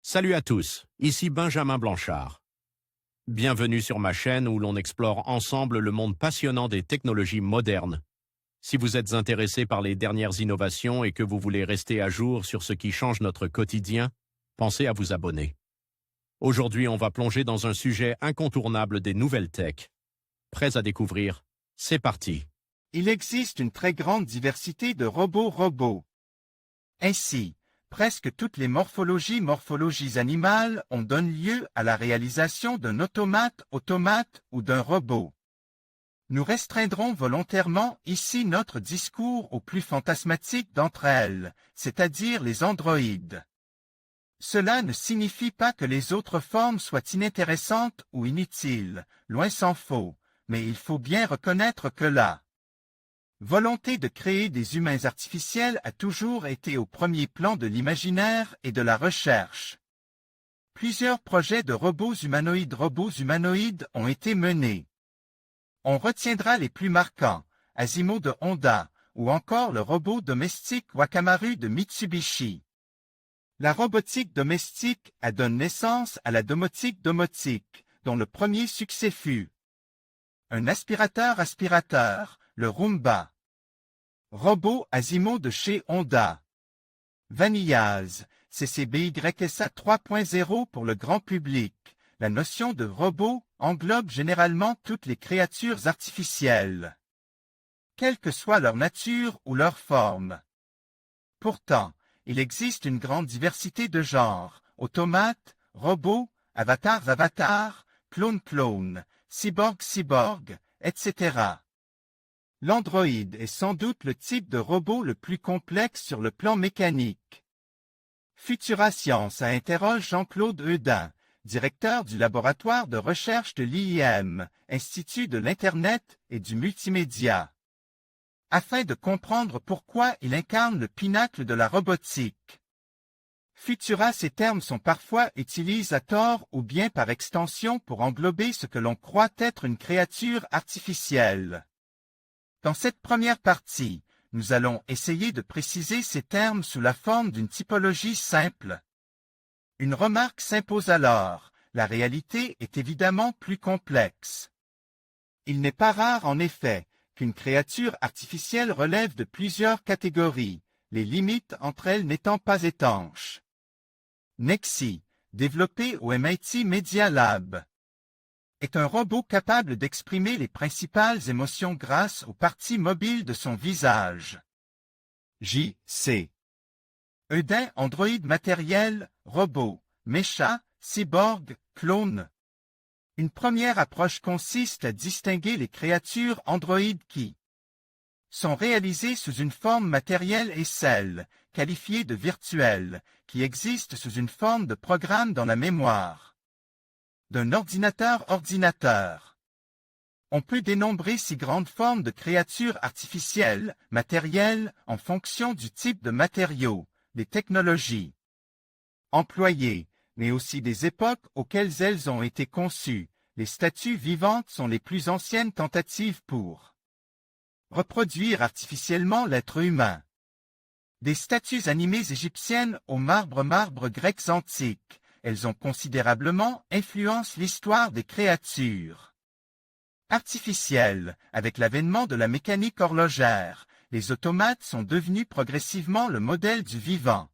Salut à tous, ici Benjamin Blanchard. Bienvenue sur ma chaîne où l'on explore ensemble le monde passionnant des technologies modernes. Si vous êtes intéressé par les dernières innovations et que vous voulez rester à jour sur ce qui change notre quotidien, pensez à vous abonner. Aujourd'hui, on va plonger dans un sujet incontournable des nouvelles tech. Prêts à découvrir? C'est parti. Il existe une très grande diversité de robots. Ainsi, presque toutes les morphologies animales donnent lieu à la réalisation d'un automate ou d'un robot. Nous restreindrons volontairement ici notre discours aux plus fantasmatiques d'entre elles, c'est-à-dire les androïdes. Cela ne signifie pas que les autres formes soient inintéressantes ou inutiles, loin s'en faut, mais il faut bien reconnaître que la volonté de créer des humains artificiels a toujours été au premier plan de l'imaginaire et de la recherche. Plusieurs projets de robots humanoïdes ont été menés. On retiendra les plus marquants, Asimo de Honda, ou encore le robot domestique Wakamaru de Mitsubishi. La robotique domestique a donné naissance à la domotique, dont le premier succès fut un aspirateur, le Roomba. Robot Asimo de chez Honda. Vanillaz, CCBYSA 3.0 pour le grand public. La notion de robot englobe généralement toutes les créatures artificielles, quelle que soit leur nature ou leur forme. Pourtant, il existe une grande diversité de genres, automates, robots, avatars, clones, cyborgs, etc. L'androïde est sans doute le type de robot le plus complexe sur le plan mécanique. Futura Science interroge Jean-Claude Eudin, directeur du laboratoire de recherche de l'IIM, Institut de l'Internet et du Multimédia, afin de comprendre pourquoi il incarne le pinacle de la robotique. Futura, ces termes sont parfois utilisés à tort ou bien par extension pour englober ce que l'on croit être une créature artificielle. Dans cette première partie, nous allons essayer de préciser ces termes sous la forme d'une typologie simple. Une remarque s'impose alors, la réalité est évidemment plus complexe. Il n'est pas rare en effet qu'une créature artificielle relève de plusieurs catégories, les limites entre elles n'étant pas étanches. Nexi, développé au MIT Media Lab, est un robot capable d'exprimer les principales émotions grâce aux parties mobiles de son visage. J.C. Eudin, androïde matériel, robot, mécha, cyborg, clone. Une première approche consiste à distinguer les créatures androïdes qui sont réalisées sous une forme matérielle et celles, qualifiées de virtuelles, qui existent sous une forme de programme dans la mémoire d'un ordinateur. On peut dénombrer 6 grandes formes de créatures artificielles, matérielles, en fonction du type de matériaux, des technologies employées, mais aussi des époques auxquelles elles ont été conçues. Les statues vivantes sont les plus anciennes tentatives pour reproduire artificiellement l'être humain. Des statues animées égyptiennes au marbre grecs antiques, elles ont considérablement influencé l'histoire des créatures artificielles. Avec l'avènement de la mécanique horlogère, les automates sont devenus progressivement le modèle du vivant.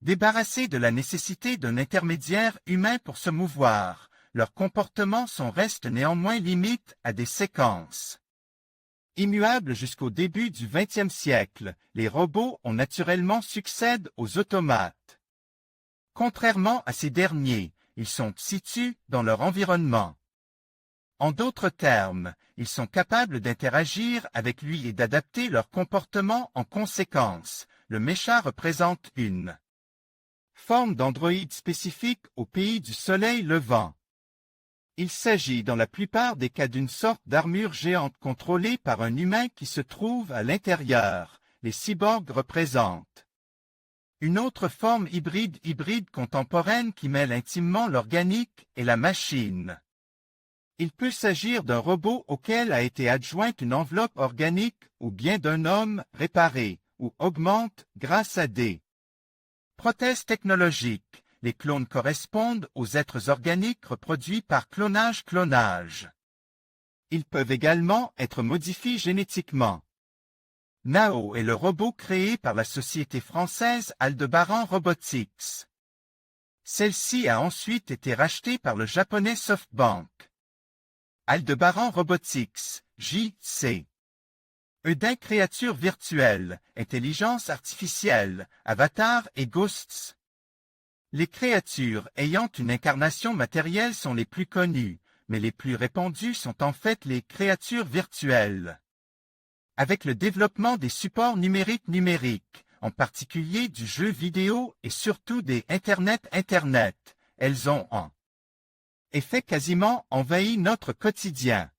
Débarrassés de la nécessité d'un intermédiaire humain pour se mouvoir, leurs comportements restent néanmoins limites à des séquences immuables jusqu'au début du XXe siècle. Les robots naturellement succèdent aux automates. Contrairement à ces derniers, ils sont situés dans leur environnement. En d'autres termes, ils sont capables d'interagir avec lui et d'adapter leur comportement en conséquence. Le mécha représente une forme d'androïde spécifique au pays du soleil levant. Il s'agit dans la plupart des cas d'une sorte d'armure géante contrôlée par un humain qui se trouve à l'intérieur. Les cyborgs représentent une autre forme hybride contemporaine qui mêle intimement l'organique et la machine. Il peut s'agir d'un robot auquel a été adjointe une enveloppe organique ou bien d'un homme réparé ou augmente grâce à des prothèses technologiques. les clones correspondent aux êtres organiques reproduits par clonage. Ils peuvent également être modifiés génétiquement. Nao est le robot créé par la société française Aldebaran Robotics. Celle-ci a ensuite été rachetée par le japonais SoftBank. Aldebaran Robotics, JC. Eudin créature virtuelle, intelligence artificielle, avatar et ghosts. Les créatures ayant une incarnation matérielle sont les plus connues, mais les plus répandues sont en fait les créatures virtuelles. Avec le développement des supports numériques, en particulier du jeu vidéo et surtout des Internet, elles ont en effet quasiment envahi notre quotidien.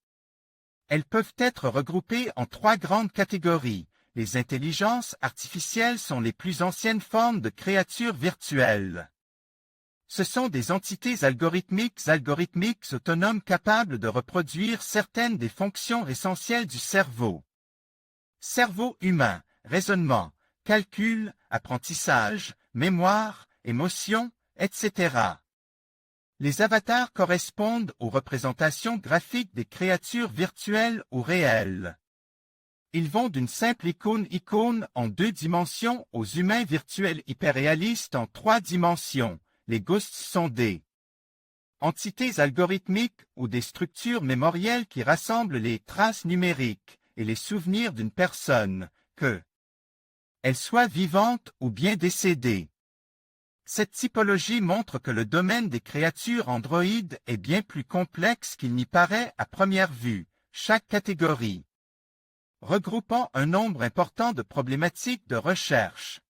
Elles peuvent être regroupées en 3 grandes catégories. Les intelligences artificielles sont les plus anciennes formes de créatures virtuelles. Ce sont des entités algorithmiques autonomes capables de reproduire certaines des fonctions essentielles du cerveau. Cerveau humain, raisonnement, calcul, apprentissage, mémoire, émotion, etc. Les avatars correspondent aux représentations graphiques des créatures virtuelles ou réelles. Ils vont d'une simple icône en 2 dimensions aux humains virtuels hyperréalistes en 3 dimensions. Les ghosts sont des entités algorithmiques ou des structures mémorielles qui rassemblent les traces numériques et les souvenirs d'une personne, qu'elle soit vivante ou bien décédée. Cette typologie montre que le domaine des créatures androïdes est bien plus complexe qu'il n'y paraît à première vue, chaque catégorie regroupant un nombre important de problématiques de recherche.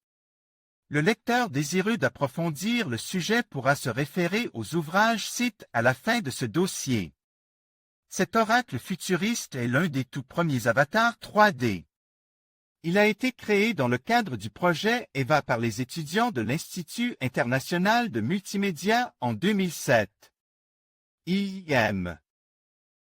Le lecteur désireux d'approfondir le sujet pourra se référer aux ouvrages cités à la fin de ce dossier. Cet oracle futuriste est l'un des tout premiers avatars 3D. Il a été créé dans le cadre du projet EVA par les étudiants de l'Institut international de multimédia en 2007. IIM.